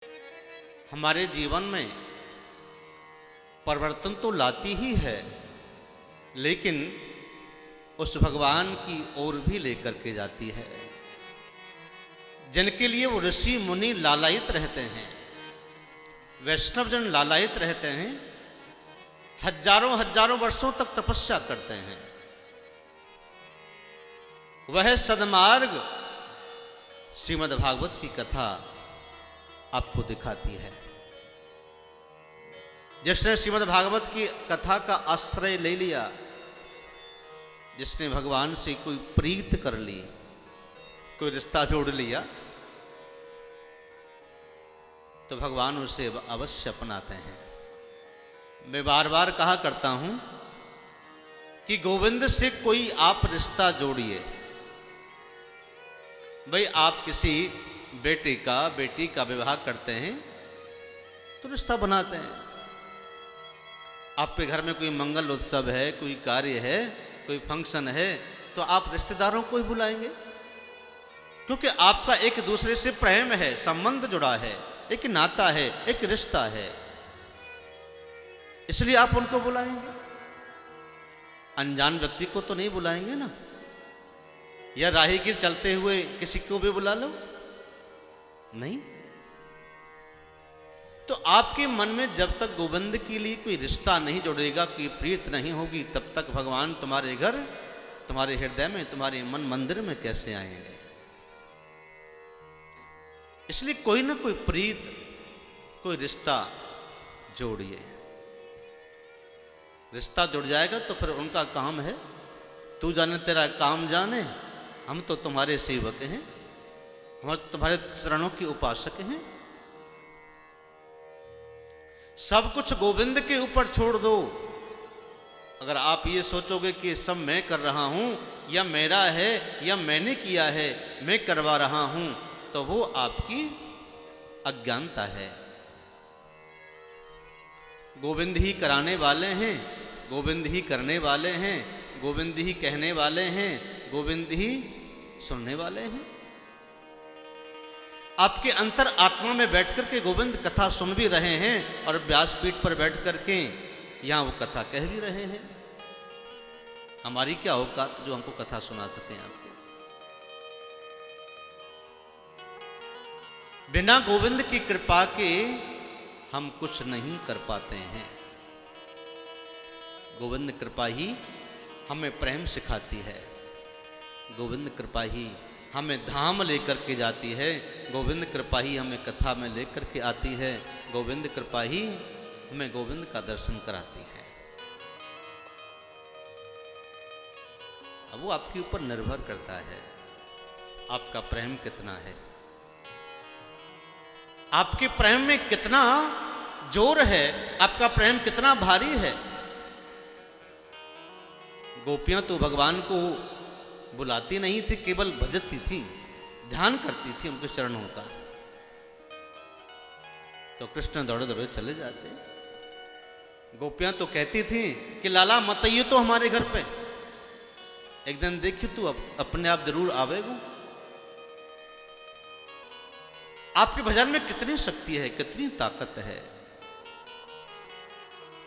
हमारे जीवन में परिवर्तन तो लाती ही है, लेकिन उस भगवान की ओर भी लेकर के जाती है जिनके लिए वो ऋषि मुनि लालायित रहते हैं, वैष्णव जन लालायित रहते हैं, हजारों हजारों वर्षों तक तपस्या करते हैं। वह सद्मार्ग श्रीमद् भागवत की कथा आपको दिखाती है। जिसने श्रीमद् भागवत की कथा का आश्रय ले लिया, जिसने भगवान से कोई प्रीत कर ली, कोई रिश्ता जोड़ लिया, तो भगवान उसे अवश्य अपनाते हैं। मैं बार बार कहा करता हूं कि गोविंद से कोई आप रिश्ता जोड़िए। भाई आप किसी बेटी का विवाह करते हैं तो रिश्ता बनाते हैं। आपके घर में कोई मंगल उत्सव है, कोई कार्य है, कोई फंक्शन है, तो आप रिश्तेदारों को ही बुलाएंगे, क्योंकि आपका एक दूसरे से प्रेम है, संबंध जुड़ा है, एक नाता है, एक रिश्ता है, इसलिए आप उनको बुलाएंगे। अनजान व्यक्ति को तो नहीं बुलाएंगे ना, या राहीगीर चलते हुए किसी को भी बुला लो, नहीं। तो आपके मन में जब तक गोविंद के लिए कोई रिश्ता नहीं जुड़ेगा, कोई प्रीत नहीं होगी, तब तक भगवान तुम्हारे घर, तुम्हारे हृदय में, तुम्हारे मन मंदिर में कैसे आएंगे। इसलिए कोई ना कोई प्रीत, कोई रिश्ता जोड़िए। रिश्ता जुड़ जाएगा तो फिर उनका काम है, तू जाने तेरा काम जाने, हम तो तुम्हारे सेवक हैं, हम तुम्हारे चरणों के उपासक हैं। सब कुछ गोविंद के ऊपर छोड़ दो। अगर आप ये सोचोगे कि सब मैं कर रहा हूं, या मेरा है, या मैंने किया है, मैं करवा रहा हूं, तो वो आपकी अज्ञानता है। गोविंद ही कराने वाले हैं, गोविंद ही करने वाले हैं, गोविंद ही कहने वाले हैं, गोविंद ही सुनने वाले हैं। आपके अंतर आत्मा में बैठ करके गोविंद कथा सुन भी रहे हैं, और व्यासपीठ पर बैठ करके यहां वो कथा कह भी रहे हैं। हमारी क्या औकात जो हमको कथा सुना सकें आपको। बिना गोविंद की कृपा के हम कुछ नहीं कर पाते हैं। गोविंद कृपा ही हमें प्रेम सिखाती है, गोविंद कृपा ही हमें धाम लेकर के जाती है, गोविंद कृपा ही हमें कथा में लेकर के आती है, गोविंद कृपा ही हमें गोविंद का दर्शन कराती है। अब वो आपके ऊपर निर्भर करता है, आपका प्रेम कितना है, आपके प्रेम में कितना जोर है, आपका प्रेम कितना भारी है। गोपियां तो भगवान को बुलाती नहीं थी, केवल भजती थी, ध्यान करती थी उनके चरणों का। तो कृष्ण दौड़े दौड़े चले जाते। गोपियां तो कहती थी कि लाला मत आइए तो हमारे घर पे, एक दिन देखिए तू अपने आप जरूर आवेगो। आपके भजन में कितनी शक्ति है, कितनी ताकत है।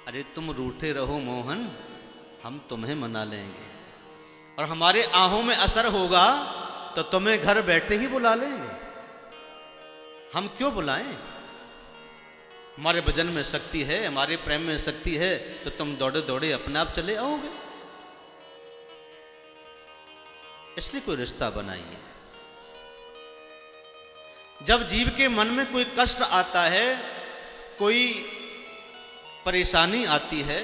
अरे तुम रूठे रहो मोहन, हम तुम्हें मना लेंगे, और हमारे आहों में असर होगा तो तुम्हें घर बैठे ही बुला लेंगे। हम क्यों बुलाएं? हमारे भजन में शक्ति है, हमारे प्रेम में शक्ति है, तो तुम दौड़े दौड़े अपने आप चले आओगे। इसलिए कोई रिश्ता बनाइए। जब जीव के मन में कोई कष्ट आता है, कोई परेशानी आती है,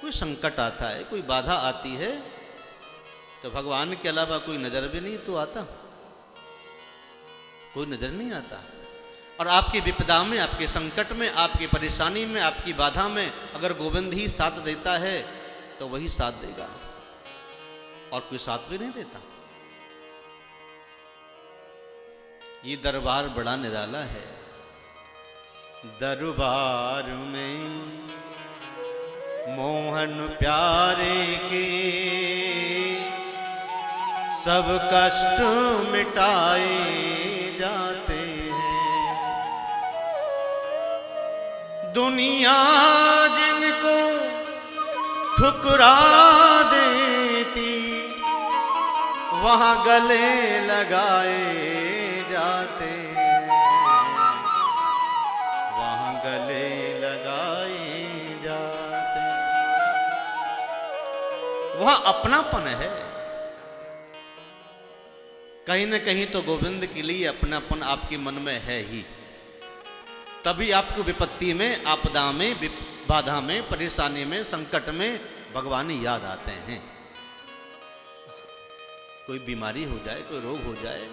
कोई संकट आता है, कोई बाधा आती है, तो भगवान के अलावा कोई नजर भी नहीं तो आता, कोई नजर नहीं आता। और आपकी विपदा में, आपके संकट में, आपकी परेशानी में, आपकी बाधा में अगर गोविंद ही साथ देता है तो वही साथ देगा, और कोई साथ भी नहीं देता। ये दरबार बड़ा निराला है। दरबार में मोहन प्यारे के सब कष्ट मिटाए जाते हैं। दुनिया जिनको ठुकरा देती वहां गले लगाए जाते हैं, वहां गले लगाए जाते हैं। वहां अपनापन है। कहीं न कहीं तो गोविंद के लिए अपनापन आपके मन में है ही, तभी आपको विपत्ति में, आपदा में, बाधा में, परेशानी में, संकट में भगवान याद आते हैं। कोई बीमारी हो जाए, कोई रोग हो जाए,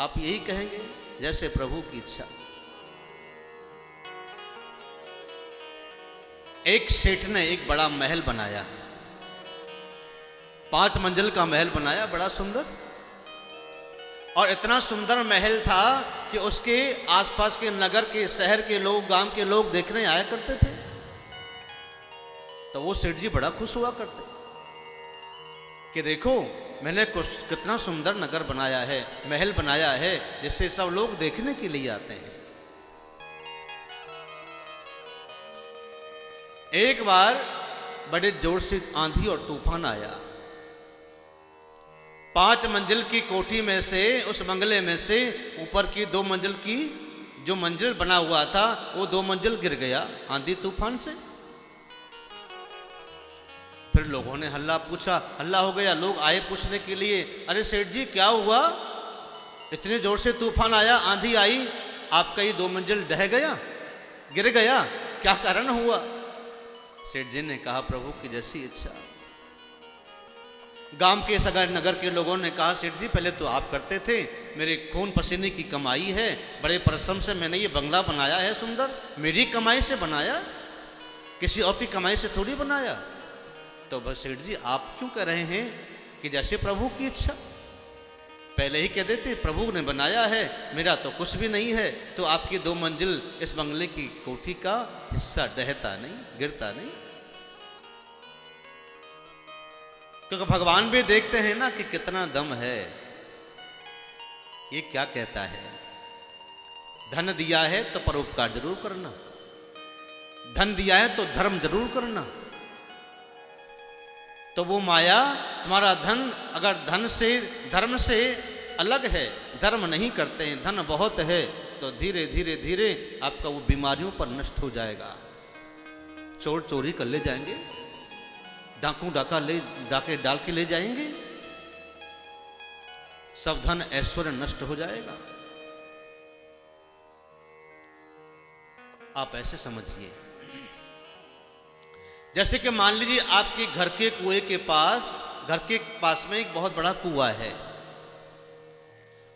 आप यही कहेंगे जैसे प्रभु की इच्छा। एक सेठ ने एक बड़ा महल बनाया, 5 मंजिल का महल बनाया, बड़ा सुंदर। और इतना सुंदर महल था कि उसके आसपास के नगर के, शहर के लोग, गांव के लोग देखने आया करते थे। तो वो सेठ जी बड़ा खुश हुआ करते कि देखो मैंने कितना सुंदर नगर बनाया है, महल बनाया है, जिससे सब लोग देखने के लिए आते हैं। एक बार बड़े जोर से आंधी और तूफान आया। 5 मंजिल की कोठी में से, उस बंगले में से ऊपर की 2 मंजिल की जो मंजिल बना हुआ था, वो 2 मंजिल गिर गया आंधी तूफान से। फिर लोगों ने हल्ला पूछा, हल्ला हो गया, लोग आए पूछने के लिए, अरे सेठ जी क्या हुआ, इतने जोर से तूफान आया, आंधी आई, आपका ये 2 मंजिल ढह गया, गिर गया, क्या कारण हुआ? सेठ जी ने कहा, प्रभु की जैसी इच्छा। गांव के सगर नगर के लोगों ने कहा, सेठ जी पहले तो आप करते थे, मेरे खून पसीने की कमाई है, बड़े परिश्रम से मैंने ये बंगला बनाया है सुंदर, मेरी कमाई से बनाया, किसी और की कमाई से थोड़ी बनाया। तो बस सेठ जी आप क्यों कह रहे हैं कि जैसे प्रभु की इच्छा? पहले ही कह देते प्रभु ने बनाया है, मेरा तो कुछ भी नहीं है, तो आपकी 2 मंजिल इस बंगले की कोठी का हिस्सा ढहता नहीं, गिरता नहीं। क्योंकि भगवान भी देखते हैं ना कि कितना दम है। ये क्या कहता है, धन दिया है तो परोपकार जरूर करना, धन दिया है तो धर्म जरूर करना। तो वो माया, तुम्हारा धन अगर धन से, धर्म से अलग है, धर्म नहीं करते हैं, धन बहुत है, तो धीरे धीरे धीरे आपका वो बीमारियों पर नष्ट हो जाएगा। चोर चोरी कर ले जाएंगे, डाकू डाके डाल के ले जाएंगे, सब धन ऐश्वर्य नष्ट हो जाएगा। आप ऐसे समझिए, जैसे कि मान लीजिए आपके घर के कुएं के पास, घर के पास में एक बहुत बड़ा कुआं है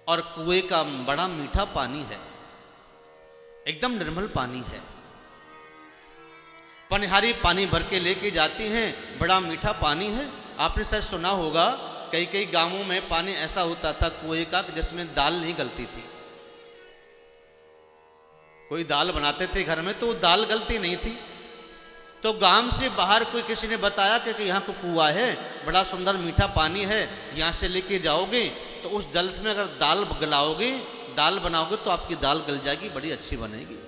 और कुएं का बड़ा मीठा पानी है, एकदम निर्मल पानी है। पनिहारी पानी भर के लेके जाती हैं, बड़ा मीठा पानी है। आपने शायद सुना होगा, कई कई गांवों में पानी ऐसा होता था कुएं का जिसमें दाल नहीं गलती थी। कोई दाल बनाते थे घर में तो दाल गलती नहीं थी, तो गांव से बाहर कोई किसी ने बताया कि यहाँ को कुआं है, बड़ा सुंदर मीठा पानी है, यहाँ से लेके जाओगे तो उस जल में अगर दाल गलाओगे, दाल बनाओगे तो आपकी दाल गल जाएगी, बड़ी अच्छी बनेगी।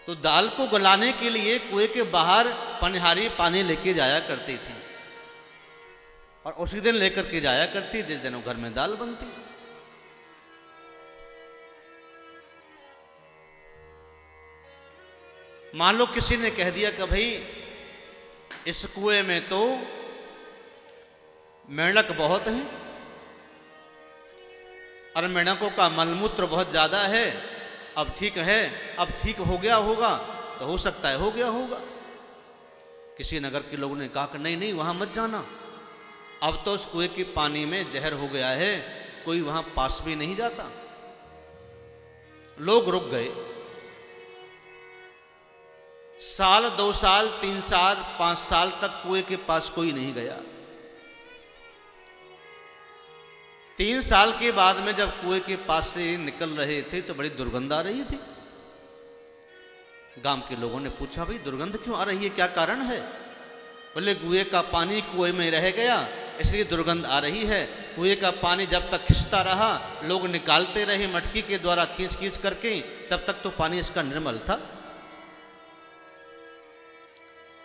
तो दाल को गलाने के लिए कुएं के बाहर पनिहारी पानी लेके जाया करती थी और उसी दिन लेकर के जाया करती जिस दिन वो घर में दाल बनती। मान लो किसी ने कह दिया कि भाई इस कुएं में तो मेंढक बहुत हैं और मेंढकों का मलमूत्र बहुत ज्यादा है, अब ठीक है, अब ठीक हो गया होगा, तो हो सकता है हो गया होगा। किसी नगर के लोगों ने कहा कि नहीं नहीं वहां मत जाना, अब तो उस कुएं के पानी में जहर हो गया है, कोई वहां पास भी नहीं जाता। लोग रुक गए। साल, 2 साल, 3 साल, 5 साल तक कुएं के पास कोई नहीं गया। 3 साल के बाद में जब कुएं के पास से निकल रहे थे तो बड़ी दुर्गंध आ रही थी। गांव के लोगों ने पूछा, भाई दुर्गंध क्यों आ रही है, क्या कारण है? बोले कुएं का पानी कुएं में रह गया इसलिए दुर्गंध आ रही है। कुएं का पानी जब तक खिंचता रहा, लोग निकालते रहे मटकी के द्वारा खींच खींच करके, तब तक तो पानी इसका निर्मल था।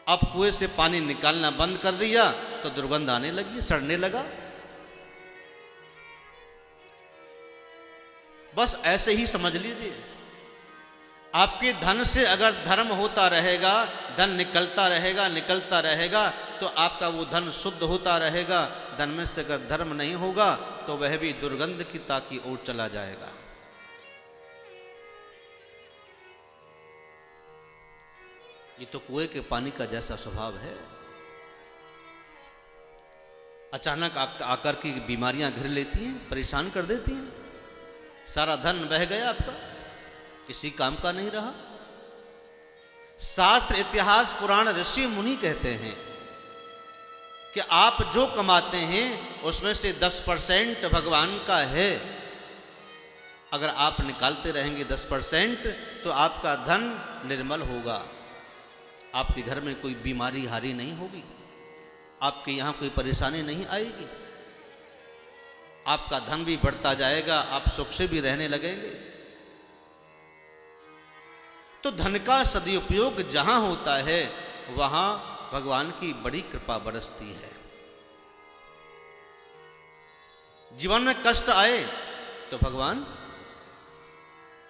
अब कुएं से पानी निकालना बंद कर दिया तो दुर्गंध आने लगी, सड़ने लगा। बस ऐसे ही समझ लीजिए, आपके धन से अगर धर्म होता रहेगा, धन निकलता रहेगा तो आपका वो धन शुद्ध होता रहेगा। धन में से अगर धर्म नहीं होगा तो वह भी दुर्गंध की ताकी ओर चला जाएगा। ये तो कुएं के पानी का जैसा स्वभाव है। अचानक आकर की बीमारियां घेर लेती हैं, परेशान कर देती हैं, सारा धन बह गया आपका, किसी काम का नहीं रहा। शास्त्र, इतिहास, पुराण, ऋषि मुनि कहते हैं कि आप जो कमाते हैं उसमें से 10% भगवान का है। अगर आप निकालते रहेंगे 10% तो आपका धन निर्मल होगा, आपके घर में कोई बीमारी हारी नहीं होगी, आपके यहाँ कोई परेशानी नहीं आएगी, आपका धन भी बढ़ता जाएगा, आप सुख से भी रहने लगेंगे। तो धन का सदुपयोग जहां होता है वहां भगवान की बड़ी कृपा बरसती है। जीवन में कष्ट आए तो भगवान